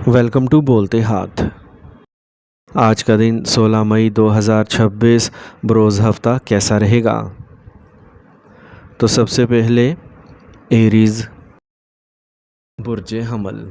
Welcome to बोलते हाथ। आज का दिन 16 मई 2026 बरोज़ हफ्ता कैसा रहेगा? तो सबसे पहले एरीज़ बुर्ज हमल।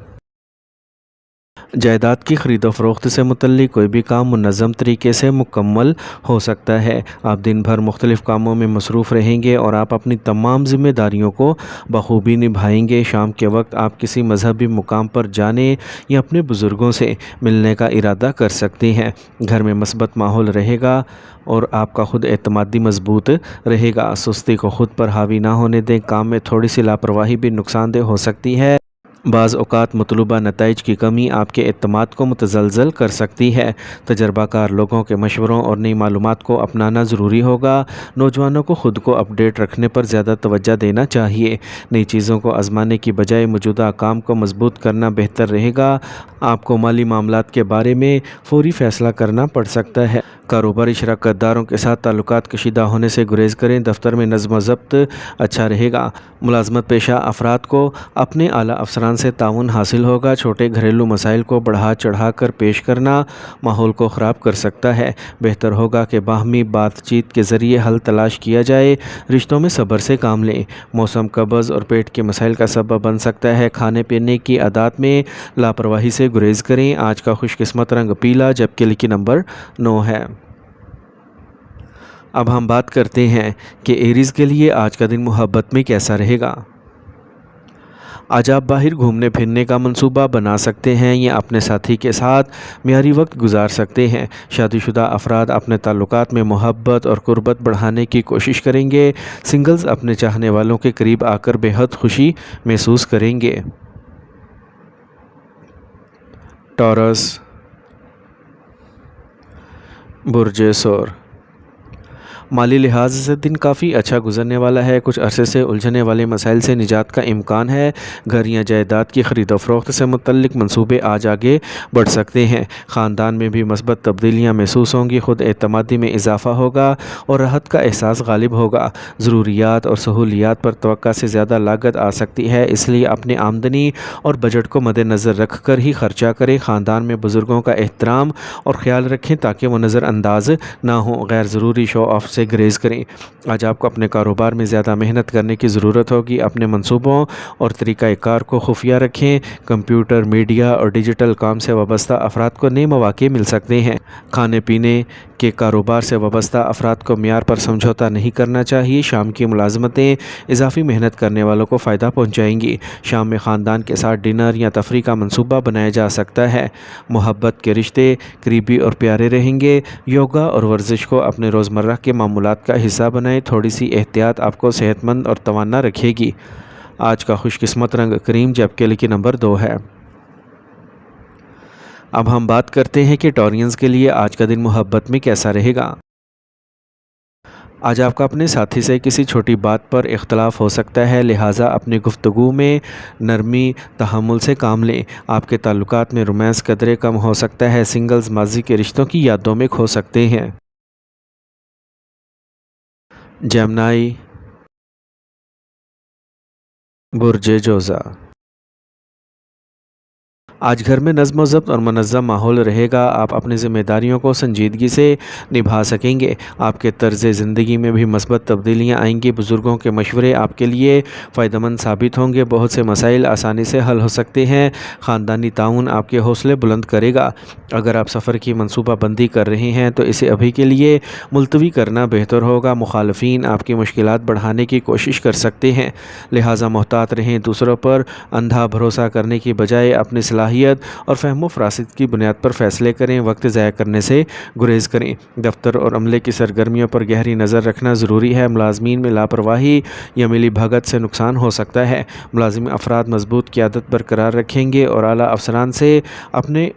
जायदाद की ख़रीदो फ़रोख्त से मुतल्लिक़ कोई भी काम मुनज़्ज़म तरीके से मुकम्मल हो सकता है। आप दिन भर मुख्तलिफ़ कामों में मसरूफ़ रहेंगे और आप अपनी तमाम ज़िम्मेदारियों को बख़ूबी निभाएंगे। शाम के वक्त आप किसी मजहबी मुकाम पर जाने या अपने बुज़ुर्गों से मिलने का इरादा कर सकते हैं। घर में मस्बत माहौल रहेगा और आपका खुद एतमादी मजबूत रहेगा। सुस्ती को खुद पर हावी ना होने दें। काम में थोड़ी सी लापरवाही भी नुकसानदेह हो सकती है। बाज़ औक़ात मतलूबा नताइज की कमी आपके एतमाद को मुतज़लज़ल कर सकती है। तजर्बाकार लोगों के मशवरों और नई मालूमात को अपनाना ज़रूरी होगा। नौजवानों को ख़ुद को अपडेट रखने पर ज़्यादा तवज्जो देना चाहिए। नई चीज़ों को आज़माने की बजाय मौजूदा काम को मजबूत करना बेहतर रहेगा। आपको माली मामलात के बारे में फ़ौरी फ़ैसला करना पड़ सकता है। कारोबारी शराकतदारों के साथ ताल्लुकात कशीदा होने से गुरेज करें। दफ्तर में नज़्म व ज़ब्त अच्छा रहेगा। मुलाजमत पेशा अफराद को अपने आला अफसरान से ताउन हासिल होगा। छोटे घरेलू मसाइल को बढ़ा चढ़ा कर पेश करना माहौल को ख़राब कर सकता है। बेहतर होगा कि बाहमी बातचीत के ज़रिए हल तलाश किया जाए। रिश्तों में सब्र से काम लें। मौसम कब्ज़ और पेट के मसाइल का सबब बन सकता है। खाने पीने की आदत में लापरवाही से गुरेज करें। आज का खुशकिस्मत रंग पीला जबकि लकी नंबर 9 है। अब हम बात करते हैं कि एरीज़ के लिए आज का दिन मोहब्बत में कैसा रहेगा। आज आप बाहर घूमने फिरने का मंसूबा बना सकते हैं या अपने साथी के साथ मियारी वक्त गुजार सकते हैं। शादीशुदा अफराद अपने ताल्लुकात में मोहब्बत और कुर्बत बढ़ाने की कोशिश करेंगे। सिंगल्स अपने चाहने वालों के करीब आकर बेहद खुशी महसूस करेंगे। टॉरस बुर्ज सौर। माली लिहाज से दिन काफ़ी अच्छा गुजरने वाला है। कुछ अरसे से उलझने वाले मसाइल से निजात का इम्कान है। घर या जायदाद की ख़रीदो फ़रोख्त से मुतल्लिक़ मंसूबे आज आगे बढ़ सकते हैं। ख़ानदान में भी मस्बत तब्दीलियाँ महसूस होंगी। ख़ुद एतमादी में इजाफ़ा होगा और राहत का एहसास गालिब होगा। ज़रूरियात और सहूलियात पर तवक्का से ज़्यादा लागत आ सकती है, इसलिए अपने आमदनी और बजट को मद्देनज़र रख कर ही ख़र्चा करें। ख़ानदान में बुज़ुर्गों का एहतराम और ख़्याल रखें ताकि वो नज़रअंदाज ना हो। गैर ज़रूरी शो ऑफ से ग्रेज़ करें। आज आपको अपने कारोबार में ज़्यादा मेहनत करने की ज़रूरत होगी। अपने मंसूबों और तरीक़ाकार को खुफिया रखें। कंप्यूटर, मीडिया और डिजिटल काम से वाबस्ता अफराद को नए मौक़े मिल सकते हैं। खाने पीने के कारोबार से वाबस्ता अफराद को मियार पर समझौता नहीं करना चाहिए। शाम की मुलाजमतें इजाफ़ी मेहनत करने वालों को फ़ायदा पहुँचाएँगी। शाम में ख़ानदान के साथ डिनर या तफरी का मंसूबा बनाया जा सकता है। मोहब्बत के रिश्ते करीबी और प्यारे रहेंगे। योगा और वर्जिश को अपने रोज़मर्रा के मामूलात का हिस्सा बनाएं। थोड़ी सी एहतियात आपको सेहतमंद और तवाना रखेगी। आज का खुशकिस्मत रंग क्रीम जबकि लकी नंबर 2 है। अब हम बात करते हैं कि टॉरियंस के लिए आज का दिन मोहब्बत में कैसा रहेगा। आज आपका अपने साथी से किसी छोटी बात पर इख्तलाफ हो सकता है, लिहाजा अपनी गुफ्तगू में नरमी तहम्मुल से काम लें। आपके ताल्लुकात में रोमांस कदरे कम हो सकता है। सिंगल्स माजी के रिश्तों की यादों में खो सकते हैं। जेमिनी बुर्ज जोज़ा। आज घर में नज़्म व ज़ब्त और मुनज़्ज़म माहौल रहेगा। आप अपनी ज़िम्मेदारियों को संजीदगी से निभा सकेंगे। आपके तर्ज़ ज़िंदगी में भी मस्बत तब्दीलियाँ आएंगी। बुज़ुर्गों के मशवरे आपके लिए फ़ायदेमंद साबित होंगे। बहुत से मसाइल आसानी से हल हो सकते हैं। ख़ानदानी ताउन आपके हौसले बुलंद करेगा। अगर आप सफ़र की मनसूबा बंदी कर रहे हैं तो इसे अभी के लिए मुलतवी करना बेहतर होगा। मुखालफीन आपकी मुश्किलात बढ़ाने की कोशिश कर सकते हैं, लिहाजा मोहतात रहें। दूसरों पर अंधा भरोसा करने की बजाय अपनी सलाहियत और फहमो फरासत की बुनियाद पर फ़ैसले करें। वक्त ज़ाया करने से गुरेज करें। दफ्तर और अमले की सरगर्मियों पर गहरी नज़र रखना ज़रूरी है। मुलाजमीन में लापरवाही या मिली भगत से नुकसान हो सकता है। मुलाजिम अफराद मजबूत क़यादत बरकरार रखेंगे और आला अफसरान से अपने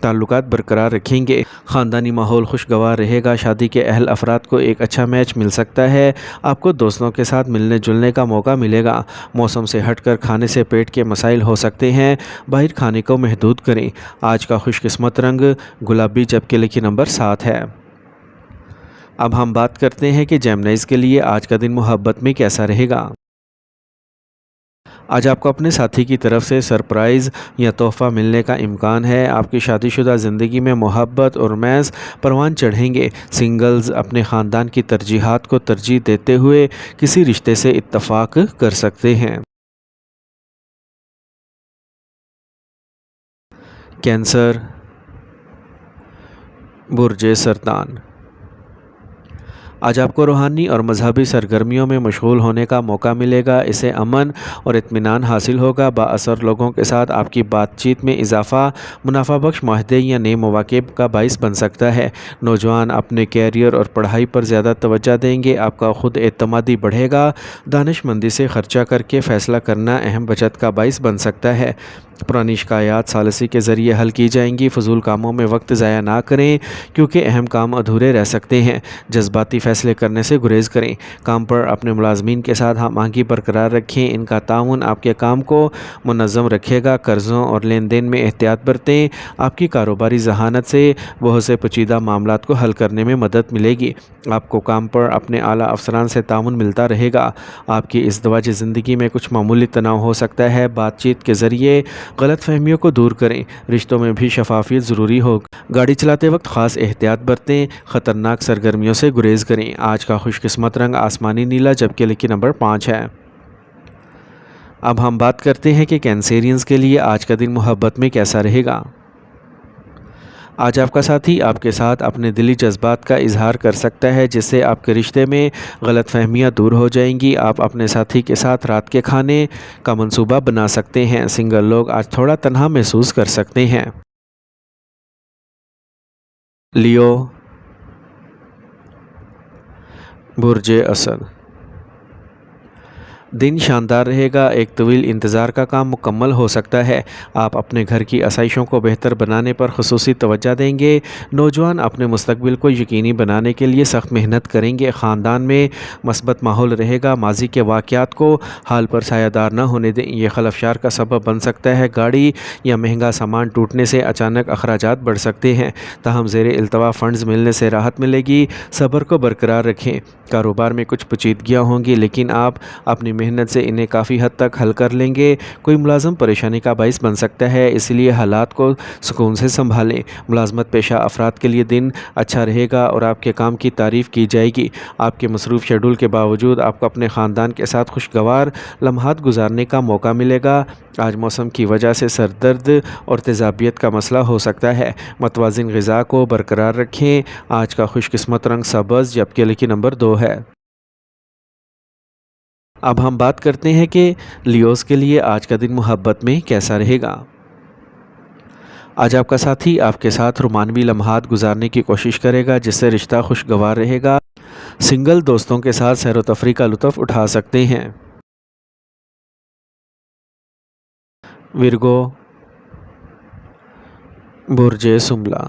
ताल्लुकात बरकरार रखेंगे। ख़ानदानी माहौल खुशगवार रहेगा। शादी के अहल अफराद को एक अच्छा मैच मिल सकता है। आपको दोस्तों के साथ मिलने जुलने का मौका मिलेगा। मौसम से हटकर खाने से पेट के मसाइल हो सकते हैं। बाहर खाने को महदूद करें। आज का खुशकिस्मत रंग गुलाबी जबकि लकी नंबर 7 है। अब हम बात करते हैं कि जेमिनीज़ के लिए आज का दिन मोहब्बत में कैसा रहेगा। آج آپ کو اپنے ساتھی کی طرف سے سرپرائز یا تحفہ ملنے کا امکان ہے۔ آپ کی شادی شدہ زندگی میں محبت اور محض پروان چڑھیں گے۔ سنگلز اپنے خاندان کی ترجیحات کو ترجیح دیتے ہوئے کسی رشتے سے اتفاق کر سکتے ہیں۔ کینسر، برج سرطان۔ آج آپ کو روحانی اور مذہبی سرگرمیوں میں مشغول ہونے کا موقع ملے گا۔ اسے امن اور اطمینان حاصل ہوگا۔ بااثر لوگوں کے ساتھ آپ کی بات چیت میں اضافہ منافع بخش معاہدے یا نئے مواقع کا باعث بن سکتا ہے۔ نوجوان اپنے کیریئر اور پڑھائی پر زیادہ توجہ دیں گے۔ آپ کا خود اعتمادی بڑھے گا۔ دانش مندی سے خرچہ کر کے فیصلہ کرنا اہم بچت کا باعث بن سکتا ہے۔ پرانی شکایات ثالثی کے ذریعے حل کی جائیں گی۔ فضول کاموں میں وقت ضائع نہ کریں کیونکہ اہم کام ادھورے رہ سکتے ہیں۔ جذباتی فیصلے کرنے سے گریز کریں۔ کام پر اپنے ملازمین کے ساتھ ہم آہنگی برقرار رکھیں۔ ان کا تعاون آپ کے کام کو منظم رکھے گا۔ قرضوں اور لین دین میں احتیاط برتیں۔ آپ کی کاروباری ذہانت سے بہت سے پیچیدہ معاملات کو حل کرنے میں مدد ملے گی۔ آپ کو کام پر اپنے اعلیٰ افسران سے تعاون ملتا رہے گا۔ آپ کی ازدواجی زندگی میں کچھ معمولی تناؤ ہو سکتا ہے۔ بات چیت کے ذریعے غلط فہمیوں کو دور کریں۔ رشتوں میں بھی شفافیت ضروری ہو۔ گاڑی چلاتے وقت خاص احتیاط برتیں۔ خطرناک سرگرمیوں سے گریز کریں۔ آج کا خوش قسمت رنگ آسمانی نیلا جبکہ لکی نمبر 5 ہے۔ اب ہم بات کرتے ہیں کہ کینسیرینز کے لیے آج کا دن محبت میں کیسا رہے گا۔ آج آپ کا ساتھی آپ کے ساتھ اپنے دلی جذبات کا اظہار کر سکتا ہے جس سے آپ کے رشتے میں غلط فہمیاں دور ہو جائیں گی۔ آپ اپنے ساتھی کے ساتھ رات کے کھانے کا منصوبہ بنا سکتے ہیں۔ سنگل لوگ آج تھوڑا تنہا محسوس کر سکتے ہیں۔ لیو، برج اسد۔ دن شاندار رہے گا۔ ایک طویل انتظار کا کام مکمل ہو سکتا ہے۔ آپ اپنے گھر کی آسائشوں کو بہتر بنانے پر خصوصی توجہ دیں گے۔ نوجوان اپنے مستقبل کو یقینی بنانے کے لیے سخت محنت کریں گے۔ خاندان میں مثبت ماحول رہے گا۔ ماضی کے واقعات کو حال پر سایہ دار نہ ہونے دیں، یہ خلفشار کا سبب بن سکتا ہے۔ گاڑی یا مہنگا سامان ٹوٹنے سے اچانک اخراجات بڑھ سکتے ہیں، تاہم زیر التوا فنڈز ملنے سے راحت ملے گی۔ صبر کو برقرار رکھیں۔ کاروبار میں کچھ پیچیدگیاں ہوں گی لیکن آپ اپنی محنت سے انہیں کافی حد تک حل کر لیں گے۔ کوئی ملازم پریشانی کا باعث بن سکتا ہے، اس لیے حالات کو سکون سے سنبھالیں۔ ملازمت پیشہ افراد کے لیے دن اچھا رہے گا اور آپ کے کام کی تعریف کی جائے گی۔ آپ کے مصروف شیڈول کے باوجود آپ کو اپنے خاندان کے ساتھ خوشگوار لمحات گزارنے کا موقع ملے گا۔ آج موسم کی وجہ سے سر درد اور تیزابیت کا مسئلہ ہو سکتا ہے۔ متوازن غذا کو برقرار رکھیں۔ آج کا خوش قسمت رنگ سبز جبکہ لکی نمبر 2 ہے۔ اب ہم بات کرتے ہیں کہ لیوز کے لیے آج کا دن محبت میں کیسا رہے گا۔ آج آپ کا ساتھی آپ کے ساتھ رومانوی لمحات گزارنے کی کوشش کرے گا جس سے رشتہ خوشگوار رہے گا۔ سنگل دوستوں کے ساتھ سیر و تفریح کا لطف اٹھا سکتے ہیں۔ ورگو، برج سنبلا۔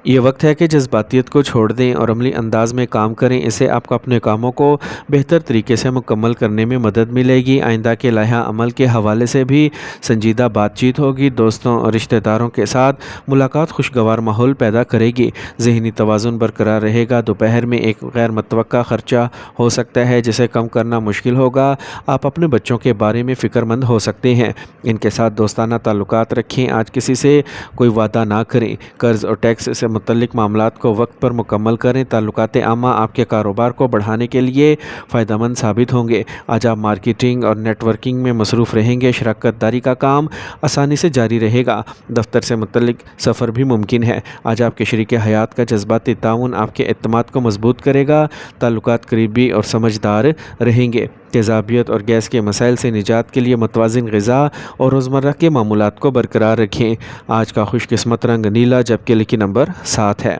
یہ وقت ہے کہ جذباتیت کو چھوڑ دیں اور عملی انداز میں کام کریں، اسے آپ کو اپنے کاموں کو بہتر طریقے سے مکمل کرنے میں مدد ملے گی۔ آئندہ کے لائحہ عمل کے حوالے سے بھی سنجیدہ بات چیت ہوگی۔ دوستوں اور رشتہ داروں کے ساتھ ملاقات خوشگوار ماحول پیدا کرے گی۔ ذہنی توازن برقرار رہے گا۔ دوپہر میں ایک غیر متوقع خرچہ ہو سکتا ہے جسے کم کرنا مشکل ہوگا۔ آپ اپنے بچوں کے بارے میں فکر مند ہو سکتے ہیں، ان کے ساتھ دوستانہ تعلقات رکھیں۔ آج کسی سے کوئی وعدہ نہ کریں۔ قرض اور ٹیکس سے متعلق معاملات کو وقت پر مکمل کریں۔ تعلقات عامہ آپ کے کاروبار کو بڑھانے کے لیے فائدہ مند ثابت ہوں گے۔ آج آپ مارکیٹنگ اور نیٹ ورکنگ میں مصروف رہیں گے۔ شراکت داری کا کام آسانی سے جاری رہے گا۔ دفتر سے متعلق سفر بھی ممکن ہے۔ آج آپ کے شریک حیات کا جذباتی تعاون آپ کے اعتماد کو مضبوط کرے گا۔ تعلقات قریبی اور سمجھدار رہیں گے۔ تیزابیت اور گیس کے مسائل سے نجات کے لیے متوازن غذا اور روزمرہ کے معمولات کو برقرار رکھیں۔ آج کا خوش قسمت رنگ نیلا جبکہ لکی نمبر 7 ہے۔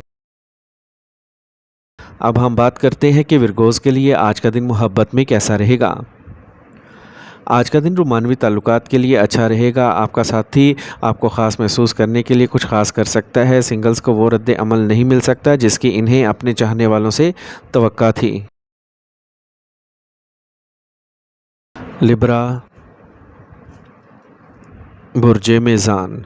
اب ہم بات کرتے ہیں کہ ورگوز کے لیے آج کا دن محبت میں کیسا رہے گا۔ آج کا دن رومانوی تعلقات کے لیے اچھا رہے گا۔ آپ کا ساتھی آپ کو خاص محسوس کرنے کے لیے کچھ خاص کر سکتا ہے۔ سنگلز کو وہ رد عمل نہیں مل سکتا جس کی انہیں اپنے چاہنے والوں سے توقع تھی۔ لبرا، برج میزان۔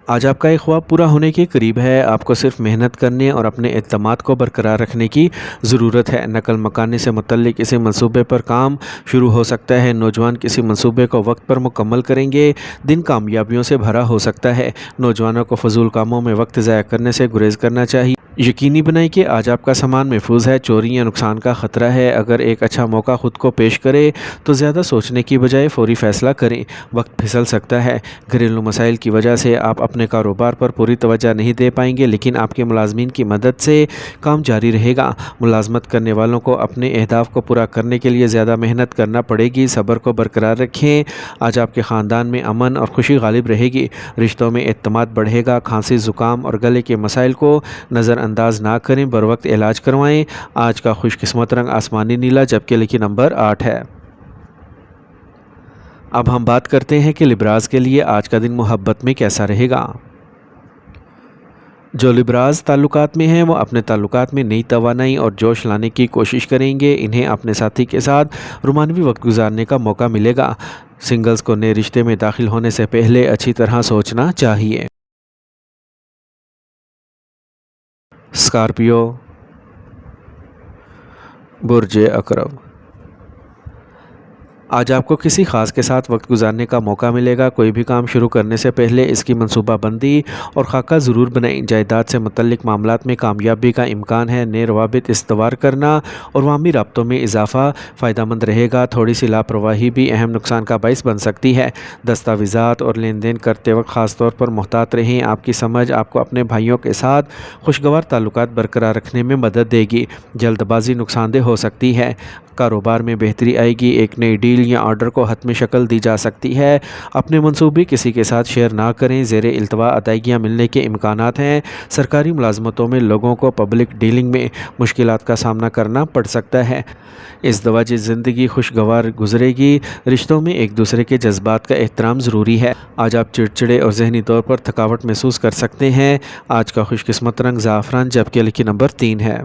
आज आपका एक ख्वाब पूरा होने के करीब है। आपको सिर्फ मेहनत करने और अपने एतमाद को बरकरार रखने की ज़रूरत है। नकल मकानी से मुतल्लिक किसी मंसूबे पर काम शुरू हो सकता है। नौजवान किसी मंसूबे को वक्त पर मुकम्मल करेंगे। दिन कामयाबियों से भरा हो सकता है। नौजवानों को फजूल कामों में वक्त ज़ाया करने से गुरेज करना चाहिए। यकीनी बनाएं कि आज आपका सामान महफूज है। चोरी या नुकसान का ख़तरा है। अगर एक अच्छा मौका ख़ुद को पेश करे तो ज़्यादा सोचने की बजाय फौरी फ़ैसला करें। वक्त फिसल सकता है। घरेलू मसाइल की वजह से आप अपने कारोबार पर पूरी तवज्जो नहीं दे पाएंगे, लेकिन आपके मुलाजमीन की मदद से काम जारी रहेगा। मुलाजमत करने वालों को अपने अहदाफ को पूरा करने के लिए ज़्यादा मेहनत करना पड़ेगी। सब्र को बरकरार रखें। आज आपके ख़ानदान में अमन और खुशी गालिब रहेगी। रिश्तों में एतमाद बढ़ेगा। खांसी, ज़ुकाम और गले के मसाइल को नज़रअंदाज ना करें, बर वक्त इलाज करवाएं। आज का खुशकिस्मत रंग आसमानी नीला, जबकि लिखी नंबर 8 है। अब हम बात करते हैं कि लिब्राज के लिए आज का दिन मोहब्बत में कैसा रहेगा। जो लिब्राज ताल्लुकात में हैं वो अपने ताल्लुकात में नई तवानाई और जोश लाने की कोशिश करेंगे। इन्हें अपने साथी के साथ रोमानवी वक्त गुजारने का मौका मिलेगा। सिंगल्स को नए रिश्ते में दाखिल होने से पहले अच्छी तरह सोचना चाहिए। स्कॉर्पियो, बुर्ज अकरब, आज आपको किसी ख़ास के साथ वक्त गुजारने का मौका मिलेगा। कोई भी काम शुरू करने से पहले इसकी मनसूबाबंदी और खाका ज़रूर बनाएं। जायदाद से मुतल्लिक मामलात में कामयाबी का इम्कान है। नए रवाबित इस्तवार करना और वामी राब्तों में इजाफ़ा फ़ायदेमंद रहेगा। थोड़ी सी लापरवाही भी अहम नुकसान का बाइस बन सकती है। दस्तावेज़ात और लेन देन करते वक्त ख़ास तौर पर मुहतात रहें। आपकी समझ आपको अपने भाइयों के साथ खुशगवार ताल्लुकात बरकरार रखने में मदद देगी। जल्दबाजी नुकसानदेह हो सकती है। कारोबार में बेहतरी आएगी। एक नई डील या ऑर्डर को हतमी शक्ल दी जा सकती है। अपने मंसूबे किसी के साथ शेयर ना करें। ज़ेरे इल्तवा अदायगियाँ मिलने के इम्कानात हैं। सरकारी मुलाजमतों में लोगों को पब्लिक डीलिंग में मुश्किलात का सामना करना पड़ सकता है। इस दवाजी ज़िंदगी खुशगवार गुजरेगी। रिश्तों में एक दूसरे के जज्बात का एहतराम ज़रूरी है। आज आप चिड़चिड़े और जहनी तौर पर थकावट महसूस कर सकते हैं। आज का खुशकिस्मत रंग ज़ाफ़रान, जबकि लिखी नंबर 3 है।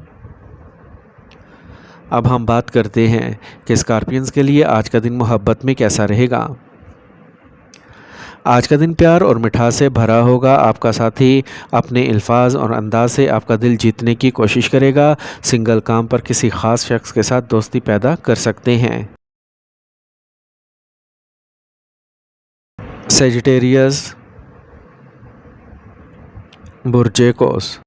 अब हम बात करते हैं कि स्कॉर्पियंस के लिए आज का दिन मोहब्बत में कैसा रहेगा। आज का दिन प्यार और मिठास से भरा होगा। आपका साथी अपने अल्फाज और अंदाज से आपका दिल जीतने की कोशिश करेगा। सिंगल काम पर किसी ख़ास शख्स के साथ दोस्ती पैदा कर सकते हैं। सेजिटेरियस, बुर्ज कौस,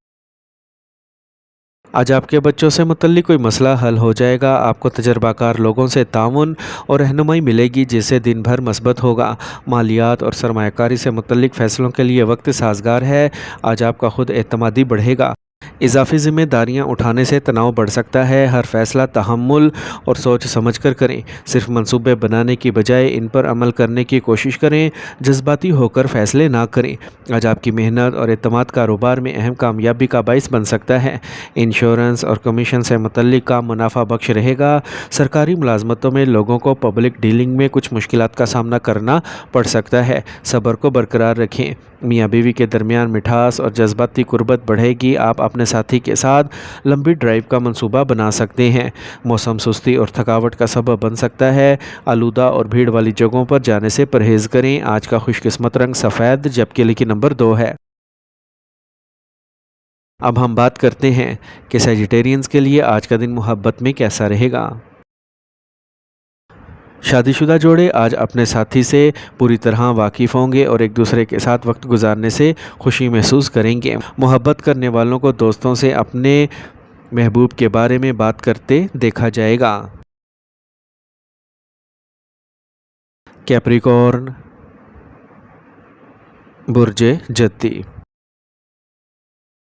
आज आपके बच्चों से मुतल्लिक कोई मसला हल हो जाएगा। आपको तजर्बाकार लोगों से ताउन और रहनुमाई मिलेगी, जिससे दिन भर मस्बत होगा। मालियात और सरमायाकारी से मुतल्लिक फ़ैसलों के लिए वक्त साजगार है। आज आपका खुद एतमादी बढ़ेगा। इजाफी ज़िम्मेदारियाँ उठाने से तनाव बढ़ सकता है। हर फैसला तहम्मुल और सोच समझ कर करें। सिर्फ मंसूबे बनाने की बजाय इन पर अमल करने की कोशिश करें। जज्बाती होकर फ़ैसले ना करें। आज आपकी मेहनत और एतमाद कारोबार में अहम कामयाबी का बाइस बन सकता है। इंश्योरेंस और कमीशन से मुतल्लिक काम मुनाफा बख्श रहेगा। सरकारी मुलाजमतों में लोगों को पब्लिक डीलिंग में कुछ मुश्किलात का सामना करना पड़ सकता है। सब्र को बरकरार रखें। मियाँ बीवी के दरमियान मिठास और जज्बाती कुर्बत बढ़ेगी। आप अपने साथी के साथ लंबी ड्राइव का मंसूबा बना सकते हैं। मौसम सुस्ती और थकावट का सबब बन सकता है। आलूदा और भीड़ वाली जगहों पर जाने से परहेज़ करें। आज का खुशकिस्मत रंग सफ़ेद, जबकि लिखी नंबर 2 है। अब हम बात करते हैं कि सेजिटेरियंस के लिए आज का दिन मोहब्बत में कैसा रहेगा। शादीशुदा जोड़े आज अपने साथी से पूरी तरह वाकिफ़ होंगे और एक दूसरे के साथ वक्त गुजारने से खुशी महसूस करेंगे। मोहब्बत करने वालों को दोस्तों से अपने महबूब के बारे में बात करते देखा जाएगा। कैप्रिकॉर्न, बुर्ज जत्ती,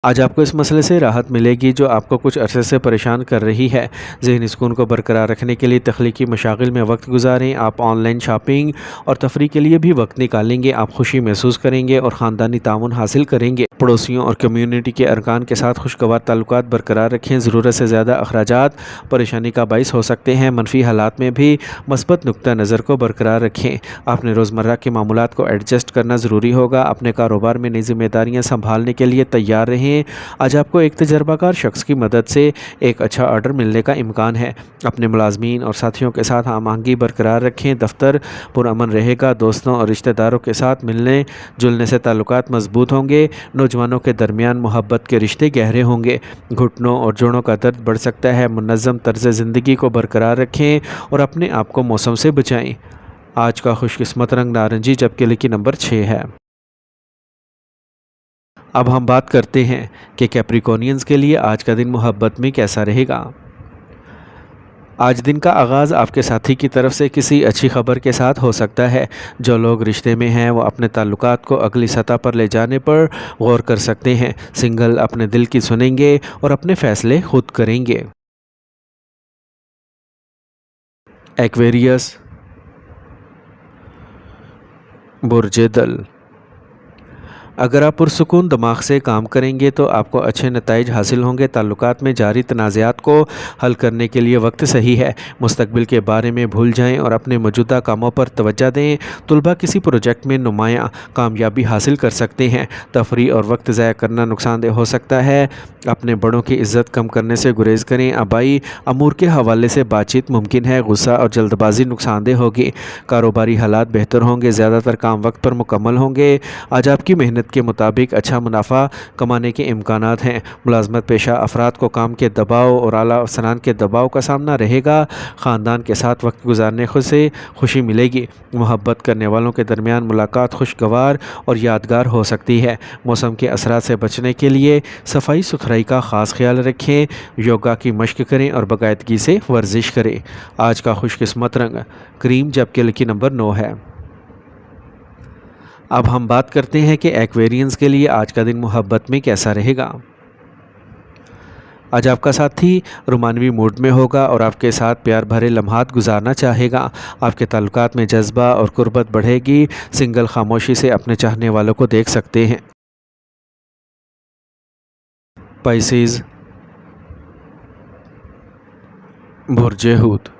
आज आपको इस मसले से राहत मिलेगी जो आपको कुछ अरसे से परेशान कर रही है। ज़हनी सुकून को बरकरार रखने के लिए तख्लीकी मशागिल में वक्त गुजारें। आप ऑनलाइन शॉपिंग और तफरीह के लिए भी वक्त निकालेंगे। आप खुशी महसूस करेंगे और ख़ानदानी ताउन हासिल करेंगे। पड़ोसियों और कम्यूनिटी के अरकान के साथ खुशगवार ताल्लुकात बरकरार रखें। ज़रूरत से ज़्यादा अखराजात परेशानी का बाइस हो सकते हैं। मनफी हालात में भी मस्बत नुक्ता नज़र को बरकरार रखें। आपने रोज़मर्रा के मामूलात को एडजस्ट करना ज़रूरी होगा। अपने कारोबार में नई जिम्मेदारियाँ संभालने के लिए तैयार रहें। रखें। आज आपको एक तजर्बा कार शख्स की मदद से एक अच्छा ऑर्डर मिलने का इम्कान है। अपने मुलाजमीन और साथियों के साथ हम आहंगी बरकरार रखें। दफ्तर पुरअमन रहेगा। दोस्तों और रिश्तेदारों के साथ मिलने जुलने से ताल्लुकात मजबूत होंगे। नौजवानों के दरमियान मोहब्बत के रिश्ते गहरे होंगे। घुटनों और जोड़ों का दर्द बढ़ सकता है। मुनज़्ज़म तर्ज़ ज़िंदगी को बरकरार रखें और अपने आप को मौसम से बचाएं। आज का खुशकिस्मत रंग नारंगी, जबकि लकी नंबर 6 है। अब हम बात करते हैं कि कैप्रिकॉर्नियंस के लिए आज का दिन मोहब्बत में कैसा रहेगा। आज दिन का आगाज़ आपके साथी की तरफ से किसी अच्छी खबर के साथ हो सकता है। जो लोग रिश्ते में हैं वो अपने ताल्लुकात को अगली सतह पर ले जाने पर गौर कर सकते हैं। सिंगल अपने दिल की सुनेंगे और अपने फ़ैसले खुद करेंगे। एक्वेरियस, बुर्ज दल, अगर आप पुरसुकून दिमाग से काम करेंगे तो आपको अच्छे नताइज हासिल होंगे। ताल्लुकात में जारी तनाज़ात को हल करने के लिए वक्त सही है। मुस्तकबिल के बारे में भूल जाएं और अपने मौजूदा कामों पर तवज्जो दें। तुलबा किसी प्रोजेक्ट में नुमायाँ कामयाबी हासिल कर सकते हैं। तफरी और वक्त ज़ाया करना नुकसानदेह हो सकता है। अपने बड़ों की इज़्ज़त कम करने से गुरेज करें। आबाई अमूर के हवाले से बातचीत मुमकिन है। गुस्सा और जल्दबाजी नुकसानदेह होगी। कारोबारी हालात बेहतर होंगे। ज़्यादातर काम वक्त पर मुकम्मल होंगे। आज आपकी मेहनत के मुताबिक अच्छा मुनाफा कमाने के इम्कानात हैं। मुलाजमत पेशा अफराद को काम के दबाव और आला अफसरान के दबाव का सामना रहेगा। ख़ानदान के साथ वक्त गुजारने से खुशी मिलेगी। मोहब्बत करने वालों के दरमियान मुलाकात खुशगवार और यादगार हो सकती है। मौसम के असरात से बचने के लिए सफाई सुथराई का ख़ास ख्याल रखें। योगा की मश्क करें और बाकायदगी से वर्जिश करें। आज का खुशकिस्मत रंग क्रीम, जबकि लकी नंबर 9 है। अब हम बात करते हैं कि एक्वेरियंस के लिए आज का दिन मोहब्बत में कैसा रहेगा। आज आपका साथी रोमानवी मूड में होगा और आपके साथ प्यार भरे लम्हात गुजारना चाहेगा। आपके ताल्लुकात में जज्बा और कुर्बत बढ़ेगी। सिंगल खामोशी से अपने चाहने वालों को देख सकते हैं। पाइसेस, बुर्ज हूत,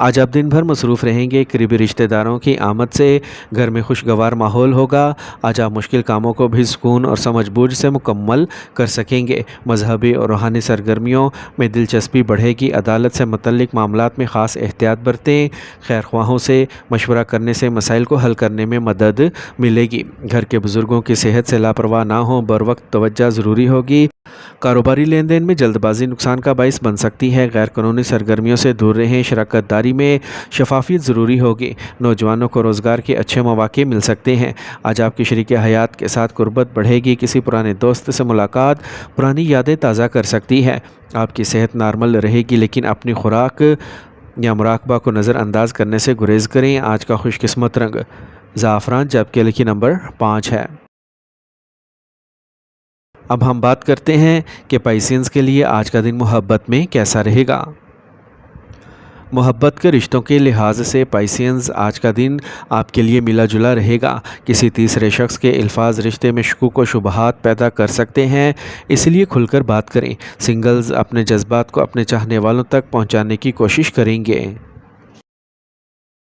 आज आप दिन भर मसरूफ़ रहेंगे। करीबी रिश्तेदारों की आमद से घर में खुशगवार माहौल होगा। आज आप मुश्किल कामों को भी सुकून और समझबूझ से मुकम्मल कर सकेंगे। मजहबी और रूहानी सरगर्मियों में दिलचस्पी बढ़ेगी। अदालत से मुतल्लिक मामलात में ख़ास एहतियात बरतें। खैर ख्वाहों से मशवरा करने से मसाइल को हल करने में मदद मिलेगी। घर के बुज़ुर्गों की सेहत से लापरवाह ना हो। बर वक्त तवज्जो ज़रूरी होगी। कारोबारी लेन देन में जल्दबाजी नुकसान का बाइस बन सकती है। गैर कानूनी सरगर्मियों से दूर रहें। शराकत दारी में शफाफियत ज़रूरी होगी। नौजवानों को रोज़गार के अच्छे मौके मिल सकते हैं। आज आपकी शरीक हयात के साथ कुर्बत बढ़ेगी। किसी पुराने दोस्त से मुलाकात पुरानी यादें ताज़ा कर सकती है। आपकी सेहत नॉर्मल रहेगी, लेकिन अपनी खुराक या मुराकबा को नज़रअंदाज करने से गुरेज करें। आज का खुशकिस्मत रंग ज़ाफ़रान, जबकि लकी नंबर 5 है। अब हम बात करते हैं कि पाइसेंस के लिए आज का दिन मोहब्बत में कैसा रहेगा। मोहब्बत के रिश्तों के लिहाज से पाइसेंस आज का दिन आपके लिए मिला जुला रहेगा। किसी तीसरे शख्स के अल्फाज रिश्ते में शकूक व शुबहात पैदा कर सकते हैं, इसलिए खुलकर बात करें। सिंगल्स अपने जज्बात को अपने चाहने वालों तक पहुंचाने की कोशिश करेंगे।